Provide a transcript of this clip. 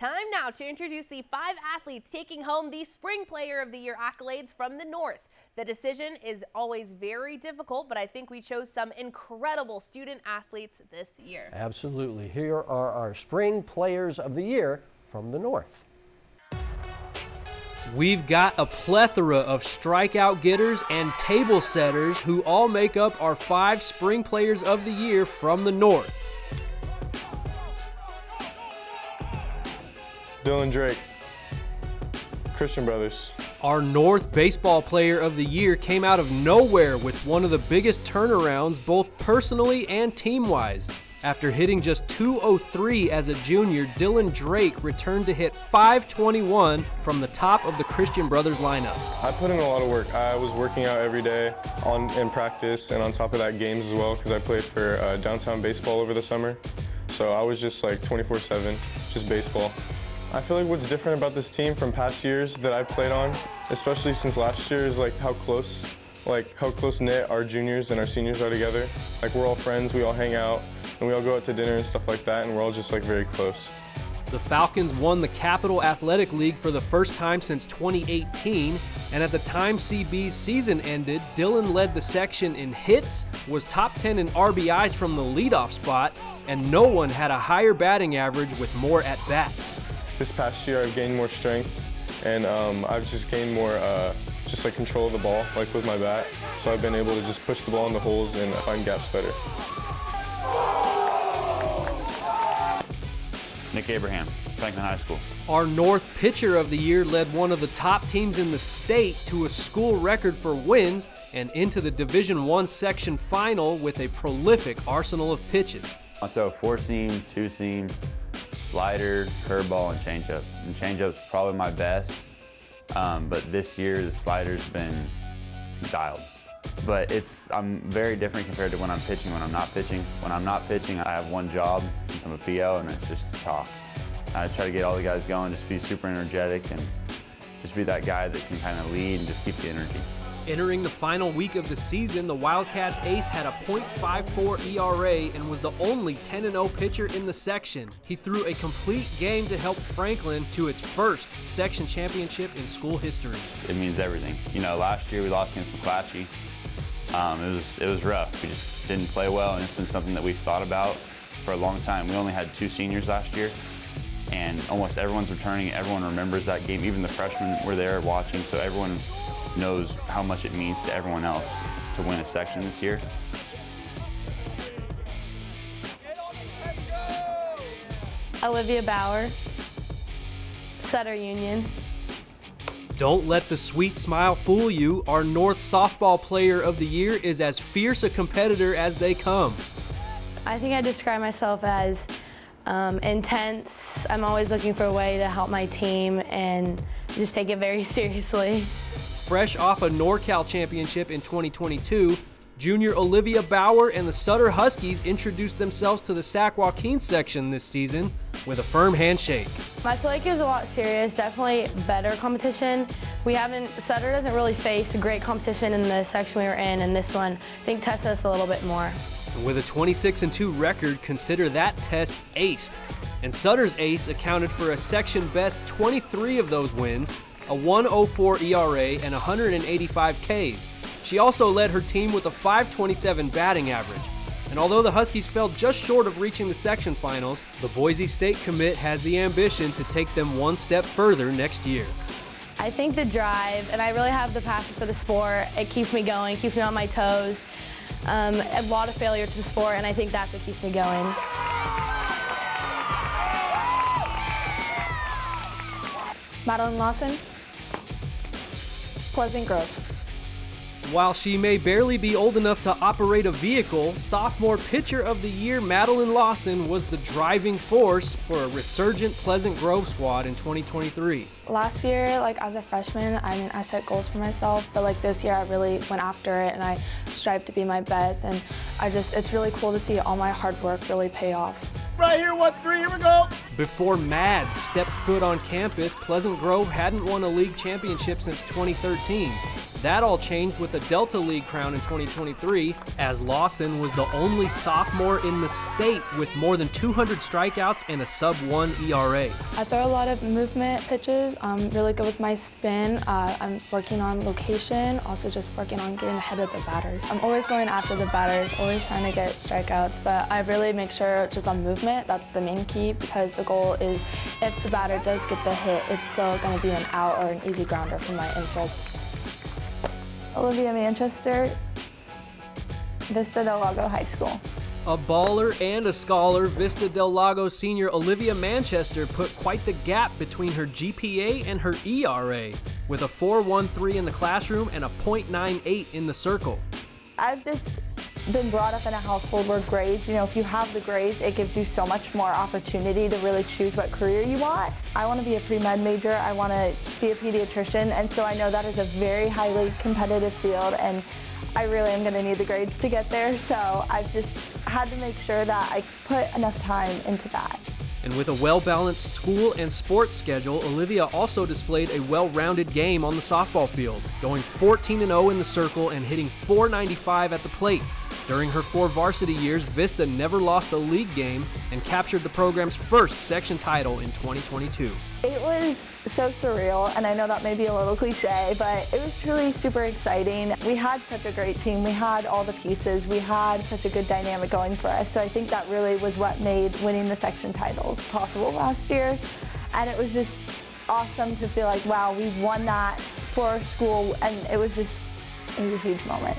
Time now to introduce the 5 athletes taking home the Spring Player of the Year accolades from the North. The decision is always very difficult, but I think we chose some incredible student athletes this year. Absolutely. Here are our Spring Players of the Year from the North. We've got a plethora of strikeout getters and table setters who all make up our 5 Spring Players of the Year from the North. Dylan Drake, Christian Brothers. Our North Baseball Player of the Year came out of nowhere with one of the biggest turnarounds both personally and team-wise. After hitting just .203 as a junior, Dylan Drake returned to hit .521 from the top of the Christian Brothers lineup. I put in a lot of work. I was working out every day in practice, and on top of that games as well, because I played for downtown baseball over the summer. So I was just like 24/7, just baseball. I feel like what's different about this team from past years that I played on, especially since last year, is like how close-knit our juniors and our seniors are together. Like, we're all friends, we all hang out, and we all go out to dinner and stuff like that, and we're all just like very close. The Falcons won the Capital Athletic League for the first time since 2018, and at the time CB's season ended, Dylan led the section in hits, was top 10 in RBIs from the leadoff spot, and no one had a higher batting average with more at-bats. This past year, I've gained more strength, and I've just gained more just like control of the ball, like with my bat. So I've been able to just push the ball in the holes and find gaps better. Nick Abraham, Franklin High School. Our North Pitcher of the Year led one of the top teams in the state to a school record for wins and into the Division I section final with a prolific arsenal of pitches. I throw a 4-seam, 2-seam, slider, curveball, and changeup. And changeup's probably my best, but this year the slider's been dialed. But I'm very different compared to when I'm pitching, when I'm not pitching. When I'm not pitching, I have one job since I'm a PO, and it's just to talk. I try to get all the guys going, just be super energetic, and just be that guy that can kind of lead and just keep the energy. Entering the final week of the season, the Wildcats ace had a .54 ERA and was the only 10-0 pitcher in the section. He threw a complete game to help Franklin to its first section championship in school history. It means everything. You know, last year we lost against McClatchy. It was rough. We just didn't play well, and it's been something that we've thought about for a long time. We only had 2 seniors last year, and almost everyone's returning. Everyone remembers that game. Even the freshmen were there watching, so everyone knows how much it means to everyone else to win a section this year. Olivia Bauer, Sutter Union. Don't let the sweet smile fool you. Our North Softball Player of the Year is as fierce a competitor as they come. I think I describe myself as intense. I'm always looking for a way to help my team and just take it very seriously. Fresh off a NorCal championship in 2022, junior Olivia Bauer and the Sutter Huskies introduced themselves to the Sac Joaquin section this season with a firm handshake. I feel like it was a lot serious, definitely better competition. Sutter doesn't really face a great competition in the section we were in, and this one I think tested us a little bit more. With a 26-2 record, consider that test aced. And Sutter's ace accounted for a section best 23 of those wins, a 1.04 ERA, and 185 Ks. She also led her team with a .527 batting average. And although the Huskies fell just short of reaching the section finals, the Boise State commit has the ambition to take them one step further next year. I think the drive, and I really have the passion for the sport. It keeps me going, keeps me on my toes. A lot of failure to the sport, and I think that's what keeps me going. Madeline Lawson, Pleasant Grove. While she may barely be old enough to operate a vehicle, Sophomore Pitcher of the Year Madeline Lawson was the driving force for a resurgent Pleasant Grove squad in 2023. Last year, as a freshman, I set goals for myself, but this year I really went after it and I strived to be my best, and it's really cool to see all my hard work really pay off. Right here, 1-3, here we go. Before Mads stepped foot on campus, Pleasant Grove hadn't won a league championship since 2013. That all changed with the Delta League crown in 2023, as Lawson was the only sophomore in the state with more than 200 strikeouts and a sub-1 ERA. I throw a lot of movement pitches. I'm really good with my spin. I'm working on location, also just working on getting ahead of the batters. I'm always going after the batters, always trying to get strikeouts, but I really make sure just on movement, that's the main key, because the goal is if the batter does get the hit, it's still going to be an out or an easy grounder for my infield. Olivia Manchester, Vista Del Lago High School. A baller and a scholar, Vista Del Lago senior Olivia Manchester put quite the gap between her GPA and her ERA, with a 4.13 in the classroom and a .98 in the circle. I've just been brought up in a household where grades, if you have the grades, it gives you so much more opportunity to really choose what career you want. I want to be a pre-med major, I want to be a pediatrician, and so I know that is a very highly competitive field, and I really am going to need the grades to get there, so I've just had to make sure that I put enough time into that. And with a well-balanced school and sports schedule, Olivia also displayed a well-rounded game on the softball field, going 14-0 in the circle and hitting .495 at the plate. During her 4 varsity years, Vista never lost a league game and captured the program's first section title in 2022. It was so surreal, and I know that may be a little cliche, but it was truly super exciting. We had such a great team. We had all the pieces. We had such a good dynamic going for us, so I think that really was what made winning the section titles possible last year. And it was just awesome to feel like, wow, we won that for our school, and it was a huge moment.